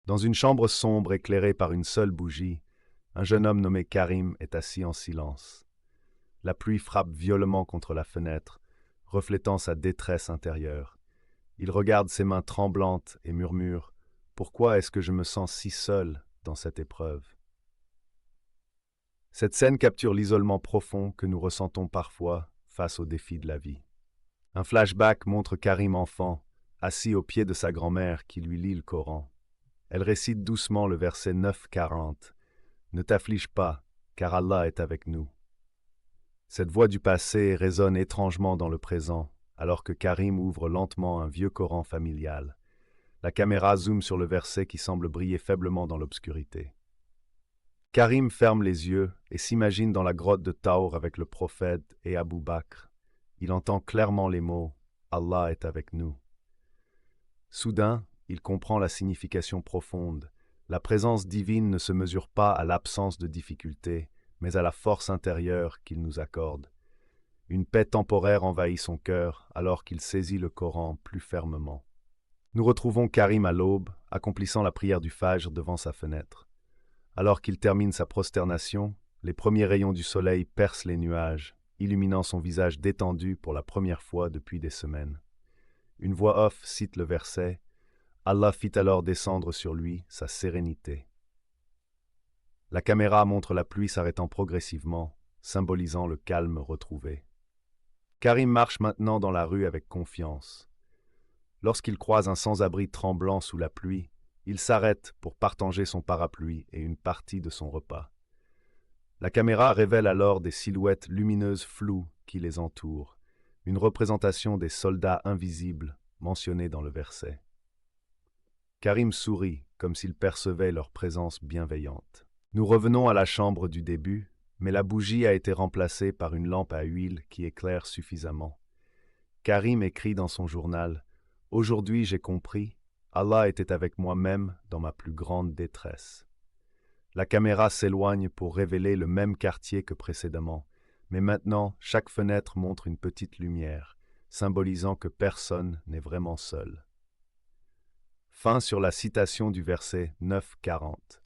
Dans une chambre sombre éclairée par une seule bougie, un jeune homme nommé Karim est assis en silence. La pluie frappe violemment contre la fenêtre, reflétant sa détresse intérieure. Il regarde ses mains tremblantes et murmure : « Pourquoi est-ce que je me sens si seul dans cette épreuve ?» Cette scène capture l'isolement profond que nous ressentons parfois face aux défis de la vie. Un flashback montre Karim enfant, assis au pied de sa grand-mère qui lui lit le Coran. Elle récite doucement le verset 9-40. « Ne t'afflige pas, car Allah est avec nous. » Cette voix du passé résonne étrangement dans le présent, alors que Karim ouvre lentement un vieux Coran familial. La caméra zoome sur le verset qui semble briller faiblement dans l'obscurité. Karim ferme les yeux et s'imagine dans la grotte de Taour avec le prophète et Abu Bakr. Il entend clairement les mots « Allah est avec nous ». Soudain, il comprend la signification profonde. La présence divine ne se mesure pas à l'absence de difficultés, mais à la force intérieure qu'il nous accorde. Une paix temporaire envahit son cœur alors qu'il saisit le Coran plus fermement. Nous retrouvons Karim à l'aube, accomplissant la prière du Fajr devant sa fenêtre. Alors qu'il termine sa prosternation, les premiers rayons du soleil percent les nuages, illuminant son visage détendu pour la première fois depuis des semaines. Une voix off cite le verset « Allah fit alors descendre sur lui sa sérénité ». La caméra montre la pluie s'arrêtant progressivement, symbolisant le calme retrouvé. Karim marche maintenant dans la rue avec confiance. Lorsqu'il croise un sans-abri tremblant sous la pluie, il s'arrête pour partager son parapluie et une partie de son repas. La caméra révèle alors des silhouettes lumineuses floues qui les entourent, une représentation des soldats invisibles mentionnés dans le verset. Karim sourit comme s'il percevait leur présence bienveillante. Nous revenons à la chambre du début, mais la bougie a été remplacée par une lampe à huile qui éclaire suffisamment. Karim écrit dans son journal « Aujourd'hui j'ai compris, Allah était avec moi-même dans ma plus grande détresse. » La caméra s'éloigne pour révéler le même quartier que précédemment, mais maintenant chaque fenêtre montre une petite lumière, symbolisant que personne n'est vraiment seul. Fin sur la citation du verset 9-40.